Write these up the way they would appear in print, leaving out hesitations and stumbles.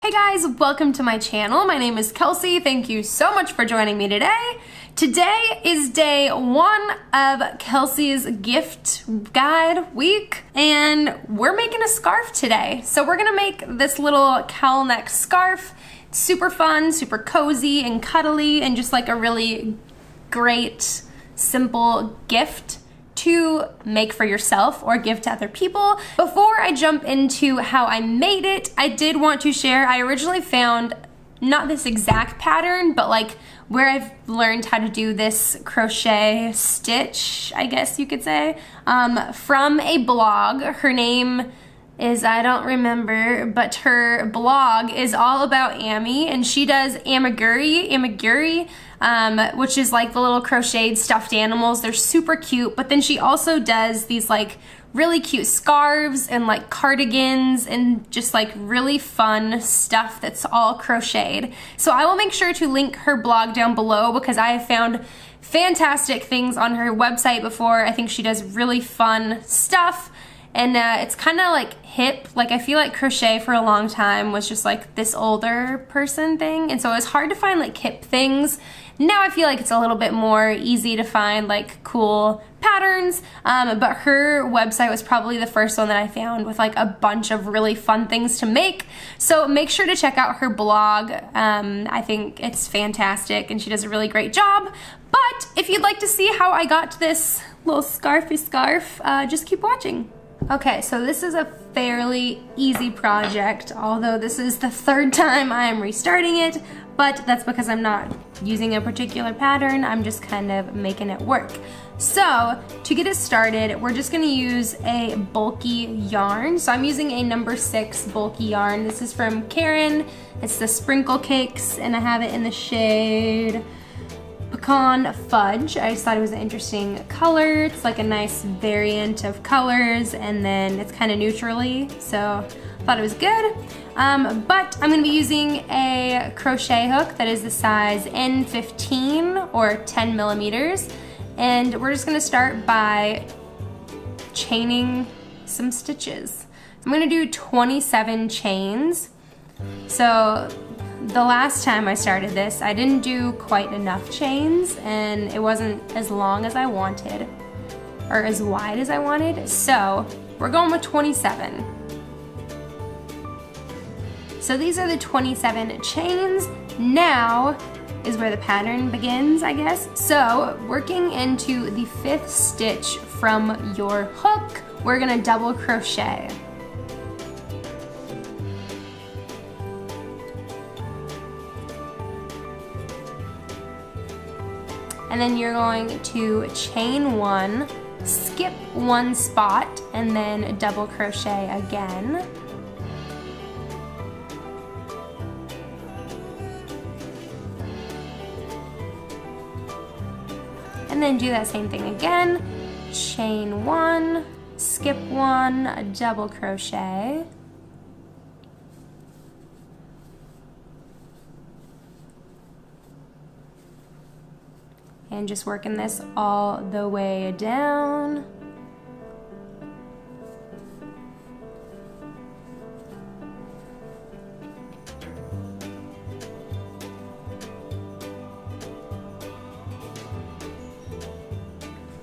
Hey guys, welcome to my channel. My name is Kelsey. Thank you so much for joining me today. Today is day one of Kelsey's gift guide week, and we're making a scarf today. So we're gonna make this little cowl neck scarf. It's super fun, super cozy and cuddly, and just like a really great, simple gift to make for yourself or give to other people. Before I jump into how I made it, I did want to share, I originally found not this exact pattern, but like where I've learned how to do this crochet stitch, I guess you could say, from a blog. Her name is, I don't remember, but her blog is all about Amy, and she does amiguri, which is like the little crocheted stuffed animals. They're super cute, but then she also does these like really cute scarves and like cardigans and just like really fun stuff that's all crocheted. So I will make sure to link her blog down below because I have found fantastic things on her website before. I think she does really fun stuff. And it's kind of like hip. Like I feel like crochet for a long time was just like this older person thing. And so it was hard to find like hip things. Now I feel like it's a little bit more easy to find like cool patterns. But her website was probably the first one that I found with like a bunch of really fun things to make. So make sure to check out her blog. I think it's fantastic and she does a really great job. But if you'd like to see how I got to this little scarfy scarf, just keep watching. Okay, so this is a fairly easy project, although this is the third time I am restarting it, but that's because I'm not using a particular pattern, I'm just kind of making it work. So, to get it started, we're just gonna use a bulky yarn. So I'm using a number 6 bulky yarn. This is from Karen, it's the Sprinkle Cakes, and I have it in the shade Pecan Fudge. I just thought it was an interesting color. It's like a nice variant of colors, and then it's kind of neutrally, so I thought it was good. But I'm going to be using a crochet hook that is the size N15 or 10 millimeters, and we're just going to start by chaining some stitches. I'm going to do 27 chains. So the last time I started this, I didn't do quite enough chains and it wasn't as long as I wanted or as wide as I wanted, so we're going with 27. So these are the 27 chains. Now is where the pattern begins, I guess. So working into the 5th stitch from your hook, we're gonna double crochet. And then you're going to chain 1, skip 1 spot, and then double crochet again. And then do that same thing again. Chain 1, skip 1, double crochet. And just working this all the way down.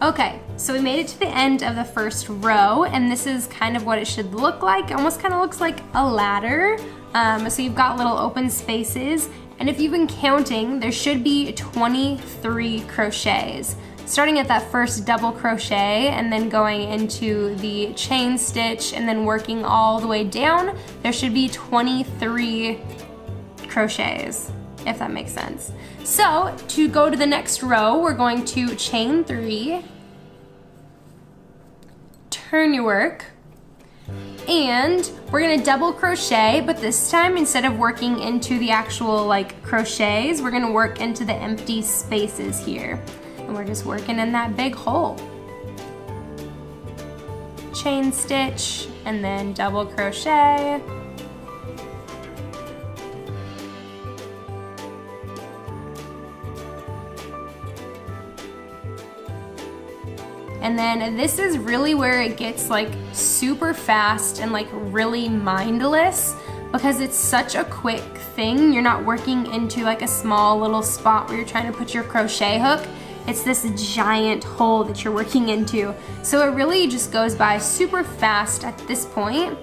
Okay, so we made it to the end of the first row, and this is kind of what it should look like. It almost kind of looks like a ladder. So you've got little open spaces. And if you've been counting, there should be 23 crochets. Starting at that first double crochet and then going into the chain stitch and then working all the way down, there should be 23 crochets, if that makes sense. So to go to the next row, we're going to chain 3, turn your work, and we're gonna double crochet, but this time instead of working into the actual like crochets, we're gonna work into the empty spaces here. And we're just working in that big hole. Chain stitch, and then double crochet. And then this is really where it gets like super fast and like really mindless, because it's such a quick thing. You're not working into like a small little spot where you're trying to put your crochet hook. It's this giant hole that you're working into. So it really just goes by super fast at this point.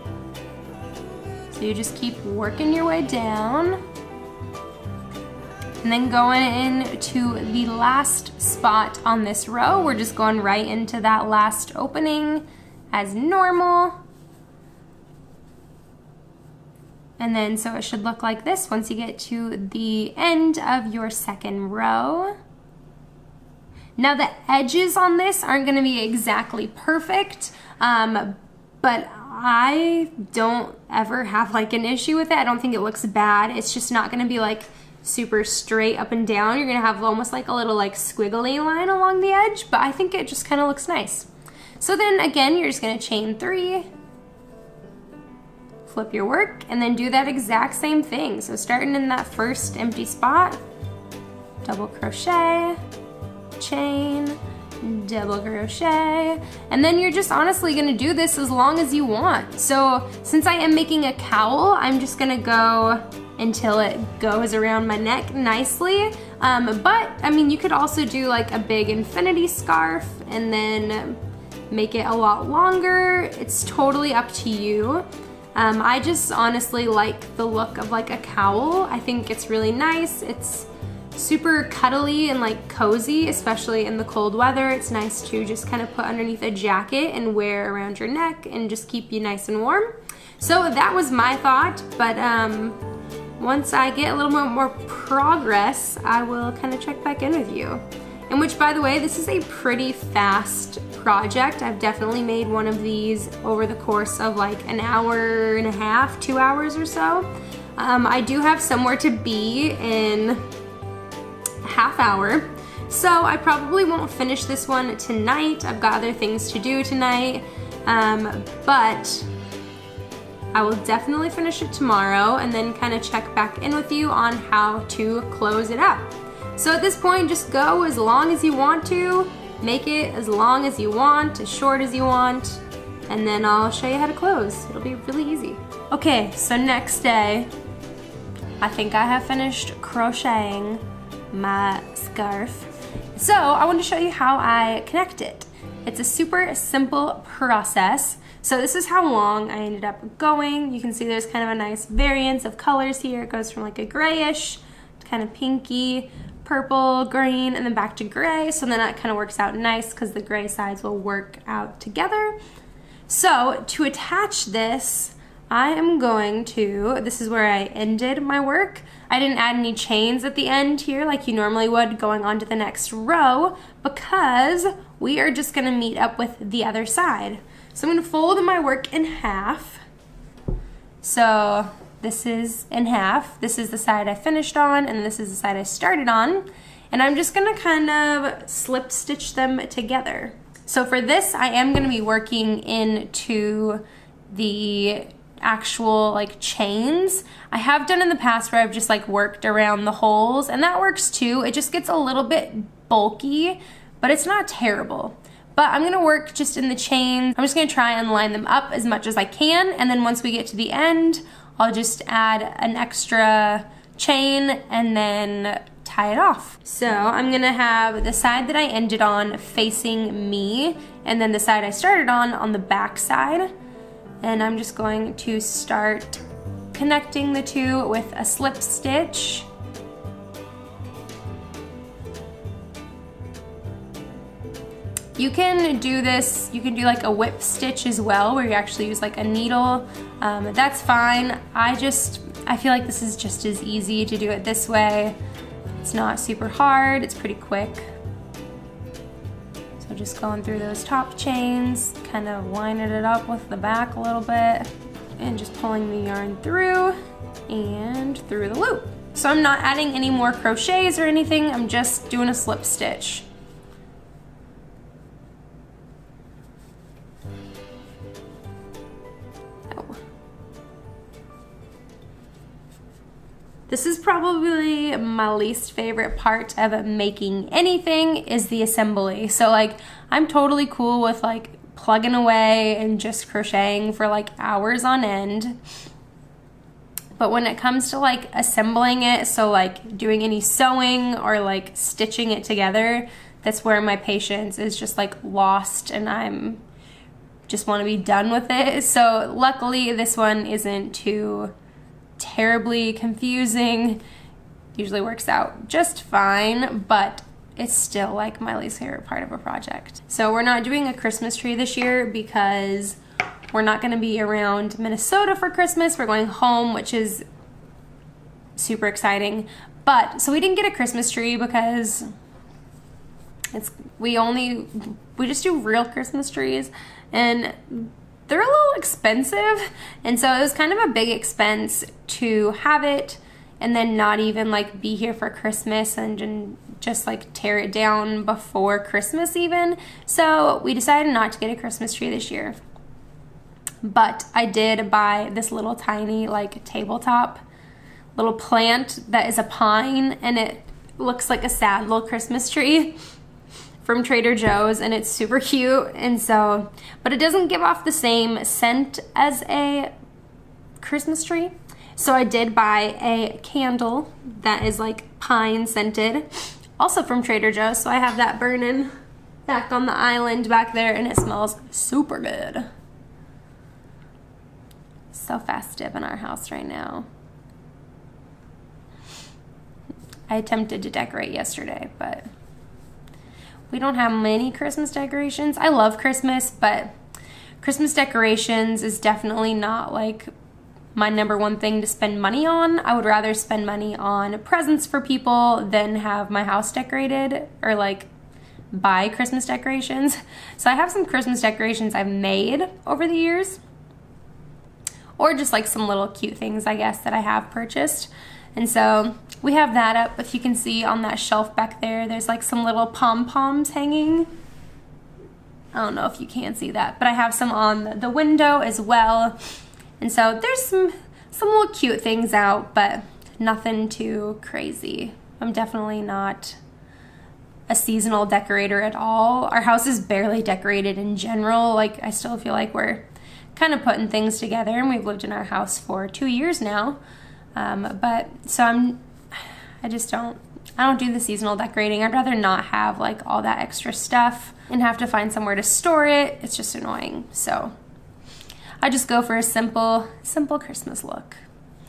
So you just keep working your way down. And then going into the last spot on this row, we're just going right into that last opening as normal. And then so it should look like this once you get to the end of your second row. Now the edges on this aren't gonna be exactly perfect, but I don't ever have like an issue with it. I don't think it looks bad. It's just not gonna be like super straight up and down. You're gonna have almost like a little like squiggly line along the edge, but I think it just kind of looks nice. So then again, you're just gonna chain 3, flip your work, and then do that exact same thing. So starting in that first empty spot, double crochet, chain, double crochet, and then you're just honestly gonna do this as long as you want. So since I am making a cowl, I'm just gonna go until it goes around my neck nicely. But I mean, you could also do like a big infinity scarf and then make it a lot longer. It's totally up to you. I just honestly like the look of like a cowl. I think it's really nice. It's super cuddly and like cozy, especially in the cold weather. It's nice to just kind of put underneath a jacket and wear around your neck and just keep you nice and warm. So that was my thought, but once I get a little more progress, I will kind of check back in with you. And which, by the way, this is a pretty fast project. I've definitely made one of these over the course of like an hour and a half, 2 hours or so. I do have somewhere to be in a half hour, so I probably won't finish this one tonight. I've got other things to do tonight, but I will definitely finish it tomorrow and then kind of check back in with you on how to close it up. So at this point, just go as long as you want to, make it as long as you want, as short as you want, and then I'll show you how to close. It'll be really easy. Okay, so next day, I think I have finished crocheting my scarf. So I want to show you how I connect it. It's a super simple process. So this is how long I ended up going. You can see there's kind of a nice variance of colors here. It goes from like a grayish to kind of pinky, purple, green, and then back to gray. So then that kind of works out nice because the gray sides will work out together. So to attach this, I am going to, this is where I ended my work. I didn't add any chains at the end here like you normally would going on to the next row because we are just gonna meet up with the other side. So I'm gonna fold my work in half. So this is in half. This is the side I finished on and this is the side I started on. And I'm just gonna kind of slip stitch them together. So for this, I am gonna be working into the actual like chains. I have done in the past where I've just like worked around the holes and that works too. It just gets a little bit bulky, but it's not terrible. But I'm gonna work just in the chains. I'm just gonna try and line them up as much as I can, and then once we get to the end, I'll just add an extra chain and then tie it off. So I'm gonna have the side that I ended on facing me, and then the side I started on the back side. And I'm just going to start connecting the two with a slip stitch. You can do this, you can do like a whip stitch as well where you actually use like a needle. That's fine. I feel like this is just as easy to do it this way. It's not super hard, it's pretty quick. So just going through those top chains, kind of winding it up with the back a little bit, and just pulling the yarn through and through the loop. So I'm not adding any more crochets or anything, I'm just doing a slip stitch. This is probably my least favorite part of making anything is the assembly. So like, I'm totally cool with like plugging away and just crocheting for like hours on end. but when it comes to like assembling it, so like doing any sewing or like stitching it together, that's where my patience is just like lost, and I'm just want to be done with it. So luckily this one isn't too terribly confusing. Usually works out just fine, but it's still like my least favorite part of a project. So we're not doing a Christmas tree this year because we're not going to be around Minnesota for Christmas. We're going home, which is super exciting. But so we didn't get a Christmas tree because we just do real Christmas trees, and they're a little expensive, and so it was kind of a big expense to have it and then not even like be here for Christmas and just like tear it down before Christmas even. So we decided not to get a Christmas tree this year. But I did buy this little tiny like tabletop little plant that is a pine, and it looks like a sad little Christmas tree from Trader Joe's, and it's super cute. And so, but it doesn't give off the same scent as a Christmas tree. So I did buy a candle that is like pine scented, also from Trader Joe's. So I have that burning back on the island back there, and it smells super good. So festive in our house right now. I attempted to decorate yesterday, but we don't have many Christmas decorations. I love Christmas, but Christmas decorations is definitely not like my number one thing to spend money on. I would rather spend money on presents for people than have my house decorated or like buy Christmas decorations. So I have some Christmas decorations I've made over the years, or just like some little cute things, I guess, that I have purchased. And so we have that up, but you can see on that shelf back there, there's like some little pom-poms hanging. I don't know if you can see that, but I have some on the window as well. And so there's some little cute things out, but nothing too crazy. I'm definitely not a seasonal decorator at all. Our house is barely decorated in general. Like, I still feel like we're kind of putting things together, and we've lived in our house for 2 years now. But so I don't do the seasonal decorating. I'd rather not have like all that extra stuff and have to find somewhere to store it. It's just annoying. So I just go for a simple Christmas look.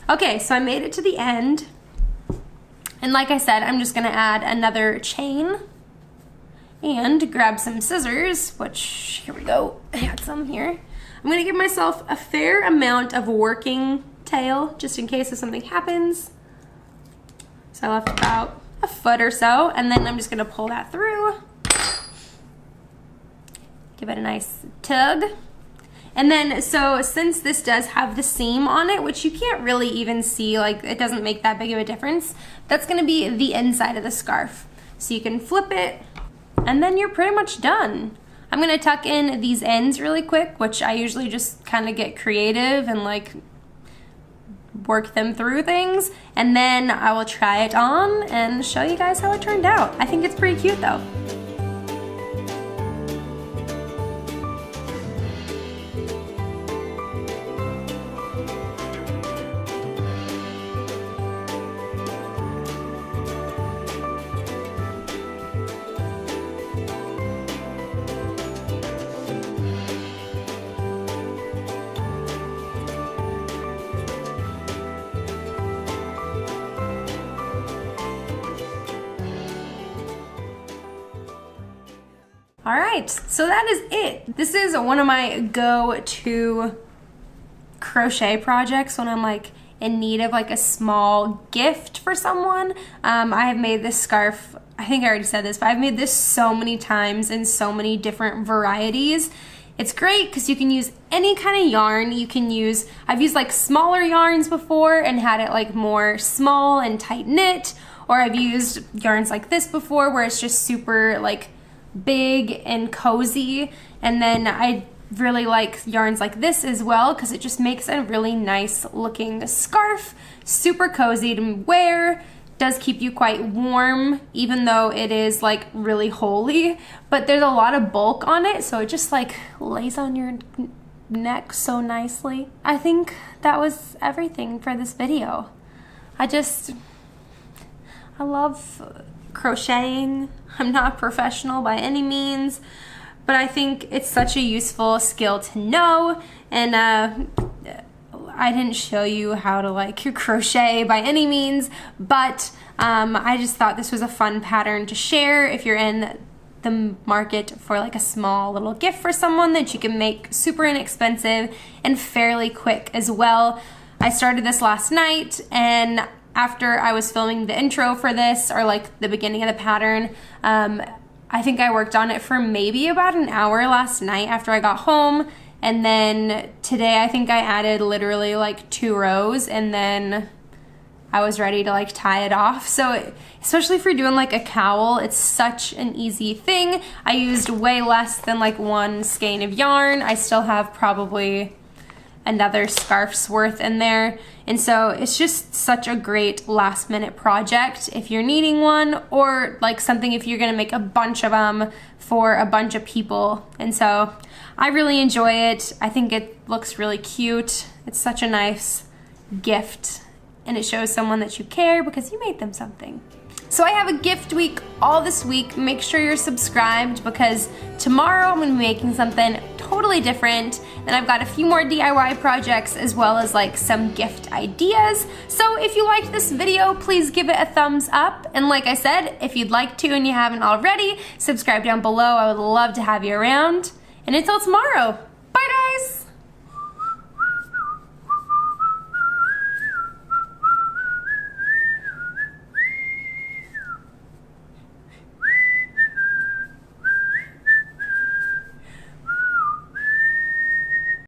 Okay, so I made it to the end. And like I said, I'm just gonna add another chain and grab some scissors, which, here we go, I had some here. I'm gonna give myself a fair amount of working tail just in case if something happens. So I left about a foot or so, and then I'm just gonna pull that through. Give it a nice tug. And then, so since this does have the seam on it, which you can't really even see, like it doesn't make that big of a difference, that's gonna be the inside of the scarf. So you can flip it, and then you're pretty much done. I'm gonna tuck in these ends really quick, which I usually just kind of get creative and like work them through things, and then I will try it on and show you guys how it turned out. I think it's pretty cute though. All right, so that is it. This is one of my go-to crochet projects when I'm like in need of like a small gift for someone. I have made this scarf, I think I already said this, but I've made this so many times in so many different varieties. It's great because you can use any kind of yarn. You can use, I've used like smaller yarns before and had it like more small and tight knit, or I've used yarns like this before where it's just super like big and cozy. And then I really like yarns like this as well because it just makes a really nice looking scarf, super cozy to wear, does keep you quite warm even though it is like really holey, but there's a lot of bulk on it, so it just like lays on your neck so nicely. I think that was everything for this video. I love crocheting. I'm not a professional by any means, but I think it's such a useful skill to know, and I didn't show you how to like crochet by any means, but I just thought this was a fun pattern to share if you're in the market for like a small little gift for someone that you can make super inexpensive and fairly quick as well. I started this last night, and after I was filming the intro for this, or like the beginning of the pattern, I think I worked on it for maybe about an hour last night after I got home, and then today I think I added literally like 2 rows, and then I was ready to like tie it off. So especially if you're doing like a cowl, it's such an easy thing. I used way less than like 1 skein of yarn. I still have probably another scarf's worth in there. And so it's just such a great last minute project if you're needing one, or like something if you're gonna make a bunch of them for a bunch of people. And so I really enjoy it. I think it looks really cute. It's such a nice gift, and it shows someone that you care because you made them something. So I have a gift week all this week. Make sure you're subscribed, because tomorrow I'm gonna be making something totally different, and I've got a few more DIY projects as well as like some gift ideas. So if you liked this video, please give it a thumbs up, and like I said, if you'd like to and you haven't already, subscribe down below. I would love to have you around, and until tomorrow.